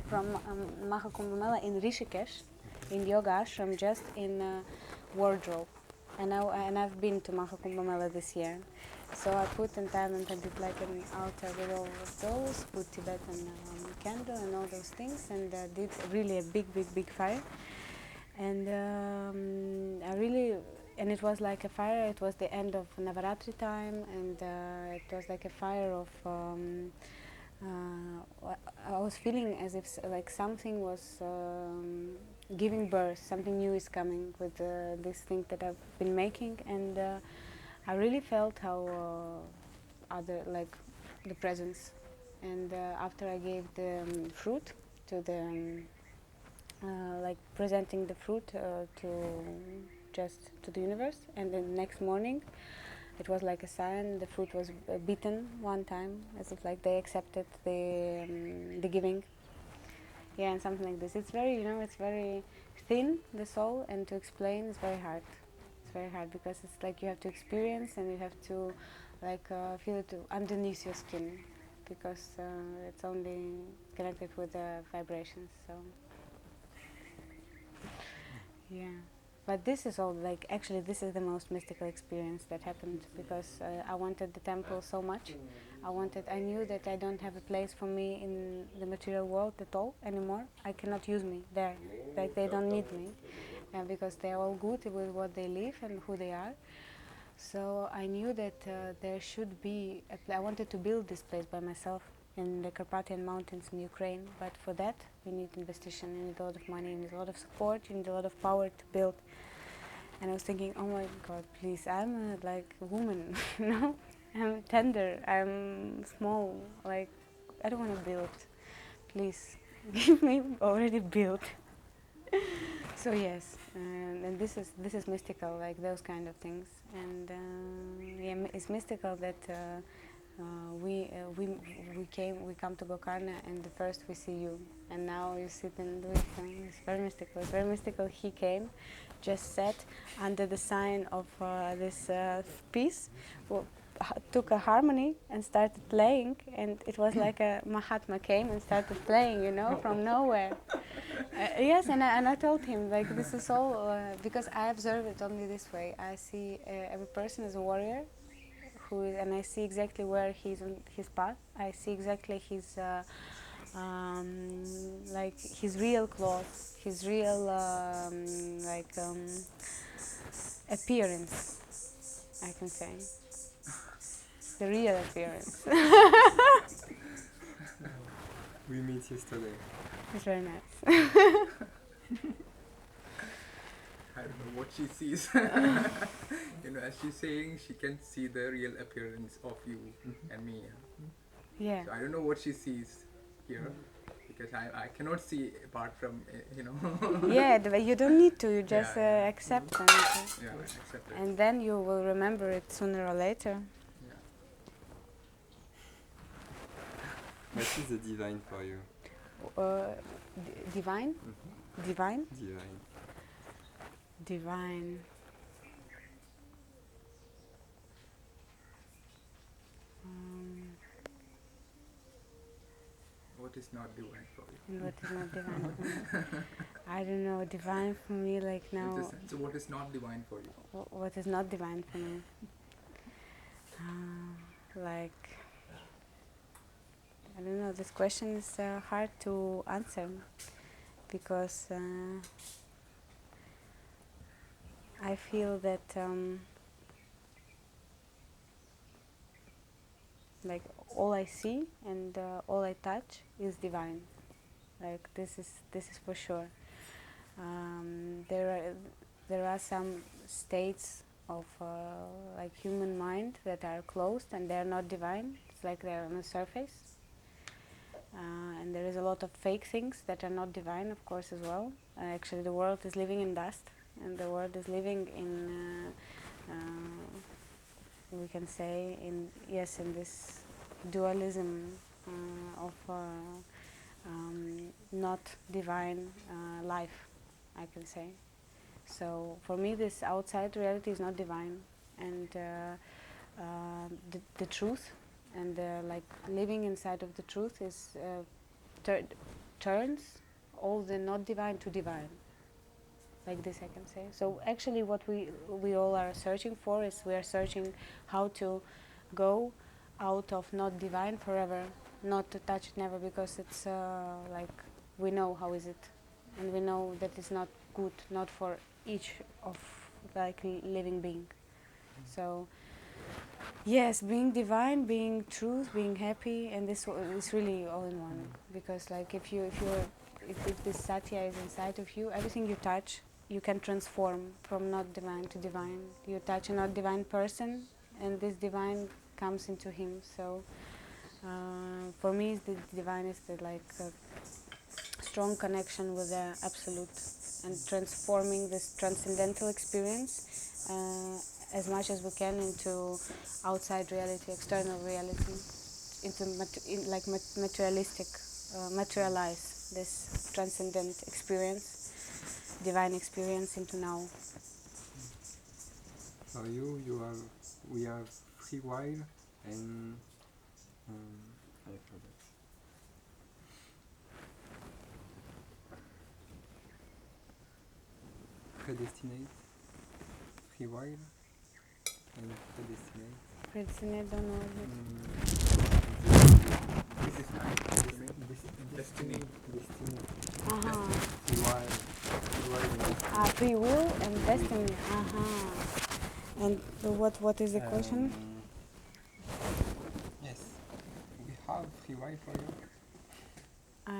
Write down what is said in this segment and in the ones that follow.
from Mahakumbh Mela in Rishikesh, in yoga ashram, just in wardrobe. And I've been to Mahakumbh Mela this year. So I put in Thailand, I did like an altar with all of those, put Tibetan candle and all those things, and did really a big fire. And and it was like a fire, it was the end of Navaratri time, and it was like a fire of, I was feeling as if like something was giving birth, something new is coming with this thing that I've been making, and I really felt how the presence. And after I gave the fruit to the like presenting the fruit to the universe, and then next morning it was like a sign. The fruit was beaten one time, as if like they accepted the giving. Yeah, and something like this. It's very, it's very thin, the soul, and to explain is very hard. It's very hard because it's like you have to experience and you have to like feel it underneath your skin, because it's only connected with the vibrations. So. Yeah, but this is all like, actually this is the most mystical experience that happened, because I wanted the temple so much. I knew that I don't have a place for me in the material world at all anymore. I cannot use me there, like they don't need me, because they're all good with what they live and who they are. So I knew that there should be, I wanted to build this place by myself in the Carpathian Mountains in Ukraine, but for that you need investigation, you need a lot of money, you need a lot of support, you need a lot of power to build. And I was thinking, oh my God, please, I'm like a woman, you know? I'm tender, I'm small, like, I don't want to build. Please, give me already built. So yes, and this is mystical, like those kind of things. And yeah, it's mystical that we come to Gokarna, and the first we see you, and now you sit and do it. It's very mystical. It's very mystical. He came, just sat under the sign of this piece, took a harmony and started playing, and it was like a Mahatma came and started playing, from nowhere. Yes, and I told him, like, this is all because I observe it only this way. I see every person as a warrior, and I see exactly where he's on his path. I see exactly his like his real clothes, his real appearance, I can say, the real appearance. We meet yesterday. It's very nice. I don't know what she sees. As she's saying, she can see the real appearance of you and me. Yeah. So I don't know what she sees here, because I cannot see apart from, Yeah, you don't need to. You just accept and accept it. and then you will remember it sooner or later. Yeah. What is the divine for you? Divine? Divine? Divine. Divine. What is not divine for you? What is not divine for me? I don't know. Divine for me, like now. So what is not divine for you? What is not divine for me? Like, I don't know. This question is hard to answer, because I feel that like all I see and all I touch is divine. Like this is for sure. There are some states of like human mind that are closed and they are not divine. It's like they're on the surface. And there is a lot of fake things that are not divine, of course, as well. Actually, the world is living in dust, and the world is living in, we can say, in this dualism of not divine life, I can say. So for me, this outside reality is not divine, and the truth and like living inside of the truth is turns all the not divine to divine. Like this I can say. So actually what we all are searching for is we are searching how to go out of not divine forever, not to touch it never, because it's like we know how is it, and we know that it's not good, not for each of like living being. So yes, being divine, being truth, being happy, and this is really all in one. Because like if this satya is inside of you, everything you touch, you can transform from not divine to divine. You touch a not divine person, and this divine comes into him. So for me, the divine is the like strong connection with the absolute, and transforming this transcendental experience as much as we can into outside reality, external reality, into materialistic, materialize this transcendent experience, divine experience into now. So we have free will and I forgot. Predestinate, free will and predestinate. Predestinate, don't know it. This is destiny. Destiny. Uh-huh. Free will and destiny. Free will and destiny. Uh-huh. And what is the question? Yes, we have free will for you.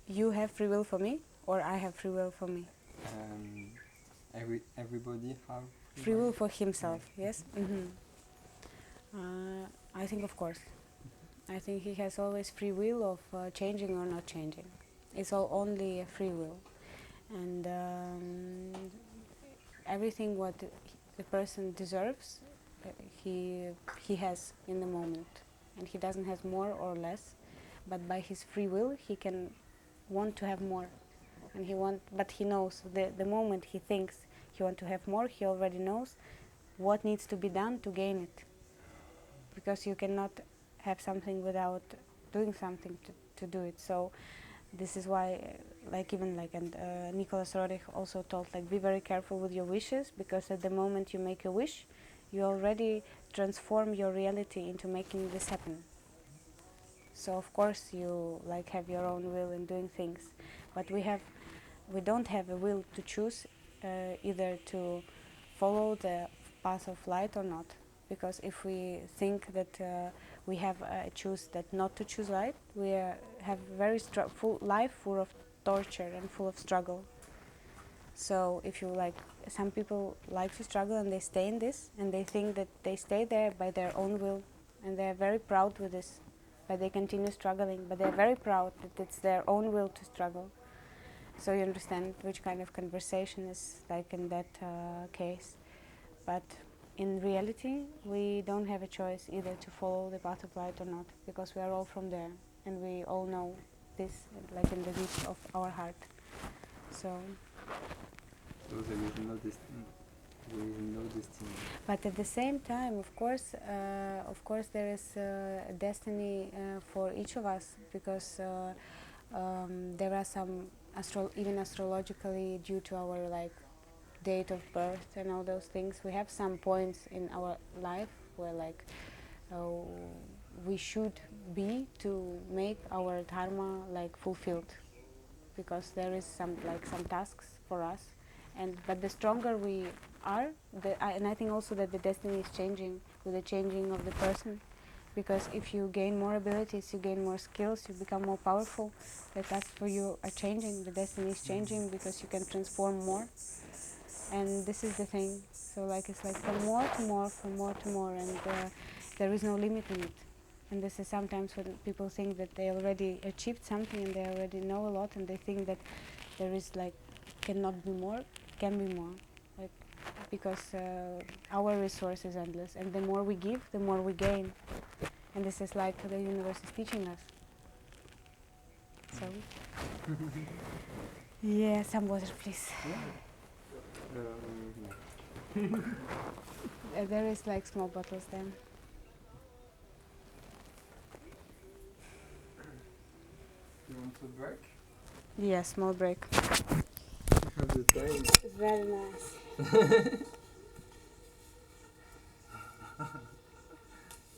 You have free will for me, or I have free will for me? Everybody have Free will for himself, yes? Mm-hmm. I think, of course. I think he has always free will of changing or not changing. It's all only a free will. And everything what the person deserves, he has in the moment. And he doesn't have more or less. But by his free will, he can want to have more. And but he knows the moment he thinks he wants to have more, he already knows what needs to be done to gain it. Because you cannot have something without doing something to do it. So this is why, Nicholas Roerich also told, like, be very careful with your wishes, because at the moment you make a wish, you already transform your reality into making this happen. So of course you like have your own will in doing things, but we don't have a will to choose either to follow the path of light or not. Because if we think that we have choose that not to choose light, we have very full life full of torture and full of struggle. So if you like, some people like to struggle and they stay in this, and they think that they stay there by their own will, and they are very proud with this, but they continue struggling, but they are very proud that it's their own will to struggle. So you understand which kind of conversation is like in that case. But in reality, we don't have a choice either to follow the path of light or not, because we are all from there, and we all know this, like in the deep of our heart. So there is no destiny. There is no destiny. but at the same time, of course, there is a destiny for each of us, because there are some even astrologically, due to our like date of birth and all those things, we have some points in our life where like we should be to make our dharma like fulfilled, because there is some tasks for us, but the stronger we are, and I think also that the destiny is changing with the changing of the person, because if you gain more abilities, you gain more skills, you become more powerful, the tasks for you are changing, the destiny is changing, because you can transform more. And this is the thing. So like it's like from more to more, from more to more, and there is no limit in it. And this is sometimes when people think that they already achieved something and they already know a lot, and they think that there is like cannot be more, can be more, like because our resource is endless, and the more we give, the more we gain. And this is like the universe is teaching us. So yeah, some water, please. There is like small bottles then. You want to break? Yeah, small break. Have the time. It's very nice.